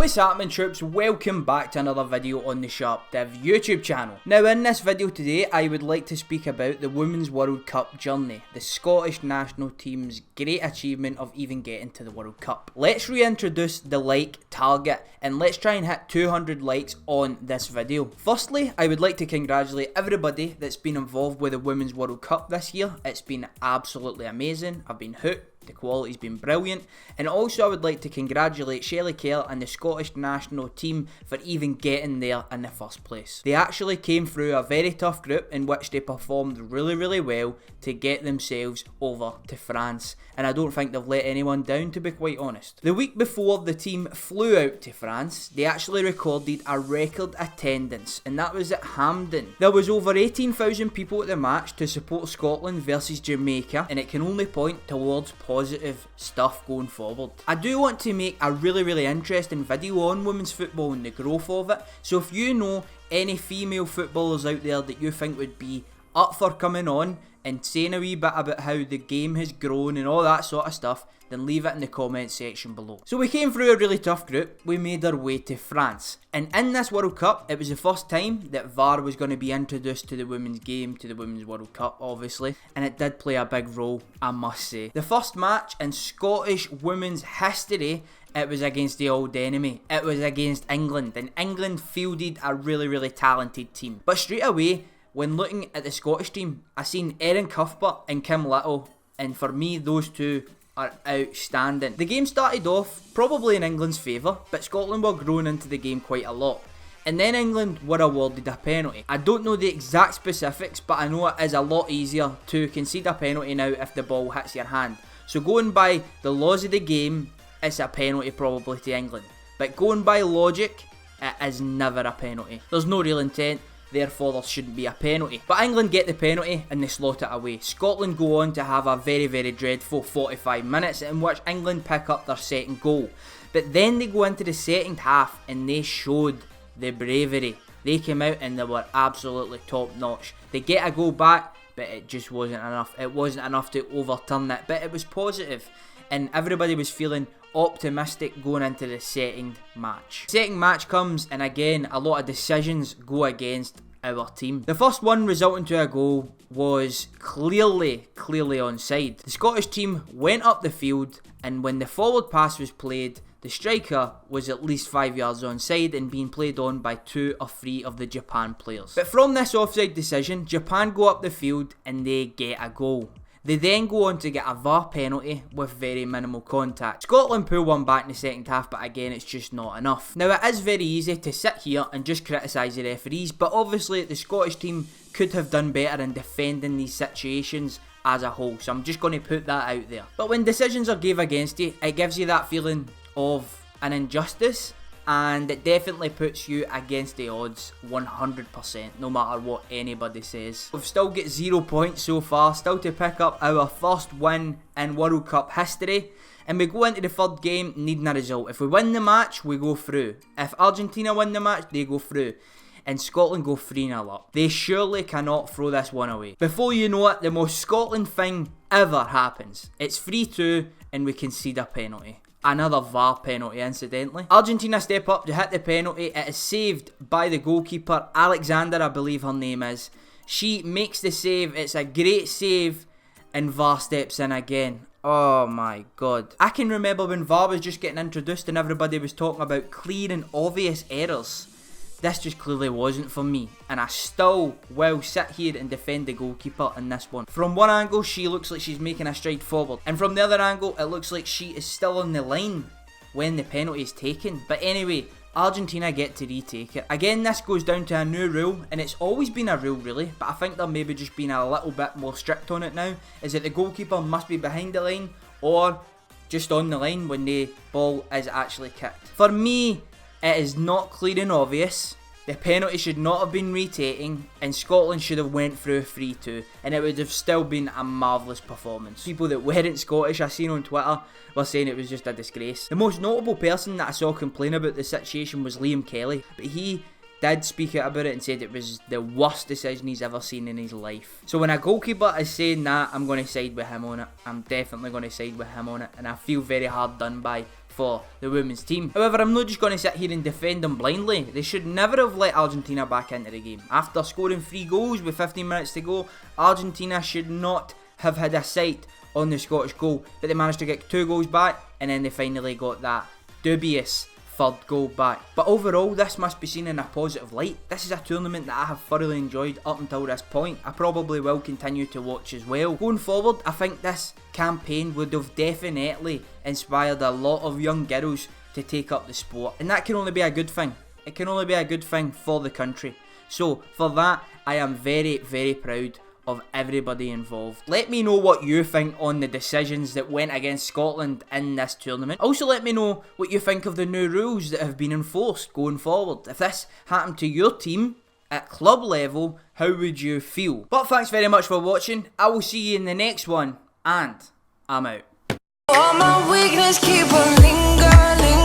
What's happening, troops? Welcome back to another video on the SharpDiv YouTube channel. Now in this video today I would like to speak about the Women's World Cup journey, the Scottish national team's great achievement of even getting to the World Cup. Let's reintroduce the like target and let's try and hit 200 likes on this video. Firstly, I would like to congratulate everybody that's been involved with the Women's World Cup this year. It's been absolutely amazing. I've been hooked. The quality's been brilliant, and also I would like to congratulate Shelley Kerr and the Scottish national team for even getting there in the first place. They actually came through a very tough group in which they performed really well to get themselves over to France, and I don't think they've let anyone down, to be quite honest. The week before the team flew out to France, they actually recorded a record attendance, and that was at Hampden. There was over 18,000 people at the match to support Scotland versus Jamaica, and it can only point towards positive stuff going forward. I do want to make a really interesting video on women's football and the growth of it, so if you know any female footballers out there that you think would be up for coming on and saying a wee bit about how the game has grown and all that sort of stuff, then leave it in the comment section below. So we came through a really tough group, we made our way to France, and in this World Cup it was the first time that VAR was going to be introduced to the women's game, to the Women's World Cup obviously, and it did play a big role, I must say. The first match in Scottish women's history, it was against the old enemy. It was against England, and England fielded a really talented team. But straight away, when looking at the Scottish team, I seen Erin Cuthbert and Kim Little, and for me those two are outstanding. The game started off probably in England's favour, but Scotland were growing into the game quite a lot. And then England were awarded a penalty. I don't know the exact specifics, but I know it is a lot easier to concede a penalty now if the ball hits your hand. So going by the laws of the game, it's a penalty probably to England. But going by logic, it is never a penalty. There's no real intent, therefore there shouldn't be a penalty. But England get the penalty and they slot it away. Scotland go on to have a very dreadful 45 minutes in which England pick up their second goal. But then they go into the second half and they showed the bravery. They came out and they were absolutely top notch. They get a goal back, but it just wasn't enough. It wasn't enough to overturn it, but it was positive and everybody was feeling optimistic going into the second match. Second match comes and again a lot of decisions go against our team. The first one resulting to a goal was clearly onside. The Scottish team went up the field and when the forward pass was played, the striker was at least 5 yards onside and being played on by 2 or 3 of the Japan players. But from this offside decision, Japan go up the field and they get a goal. They then go on to get a VAR penalty with very minimal contact. Scotland pull one back in the second half, but again it's just not enough. Now it is very easy to sit here and just criticise the referees, but obviously the Scottish team could have done better in defending these situations as a whole, so I'm just going to put that out there. But when decisions are gave against you, it gives you that feeling of an injustice, and it definitely puts you against the odds 100%, no matter what anybody says. We've still got 0 points so far, still to pick up our first win in World Cup history, and we go into the third game needing a result. If we win the match, we go through. If Argentina win the match, they go through. And Scotland go 3-0 up. They surely cannot throw this one away. Before you know it, the most Scotland thing ever happens. It's 3-2 and we concede a penalty. Another VAR penalty, incidentally. Argentina step up to hit the penalty. It is saved by the goalkeeper, Alexander, I believe her name is. She makes the save. It's a great save, and VAR steps in again. Oh my god. I can remember when VAR was just getting introduced and everybody was talking about clear and obvious errors. This just clearly wasn't for me, and I still will sit here and defend the goalkeeper in this one. From one angle, she looks like she's making a stride forward, and from the other angle, it looks like she is still on the line when the penalty is taken. But anyway, Argentina get to retake it. Again, this goes down to a new rule, and it's always been a rule really, but I think they're maybe just being a little bit more strict on it now, is that the goalkeeper must be behind the line or just on the line when the ball is actually kicked. For me, it is not clear and obvious. The penalty should not have been retaking, and Scotland should have went through 3-2, and it would have still been a marvellous performance. People that weren't Scottish, I seen on Twitter, were saying it was just a disgrace. The most notable person that I saw complain about the situation was Liam Kelly, but he did speak out about it and said it was the worst decision he's ever seen in his life. So when a goalkeeper is saying that, I'm going to side with him on it. I'm definitely going to side with him on it, and I feel very hard done by for the women's team. However, I'm not just going to sit here and defend them blindly. They should never have let Argentina back into the game. After scoring 3 goals with 15 minutes to go, Argentina should not have had a sight on the Scottish goal, but they managed to get 2 goals back, and then they finally got that dubious 3rd goal back. But overall, this must be seen in a positive light. This is a tournament that I have thoroughly enjoyed up until this point. I probably will continue to watch as well. Going forward, I think this campaign would have definitely inspired a lot of young girls to take up the sport, and that can only be a good thing. It can only be a good thing for the country. So for that, I am very, very proud of everybody involved. Let me know what you think on the decisions that went against Scotland in this tournament. Also, let me know what you think of the new rules that have been enforced going forward. If this happened to your team at club level, how would you feel? But thanks very much for watching. I will see you in the next one, and I'm out. All my weakness keep on lingering.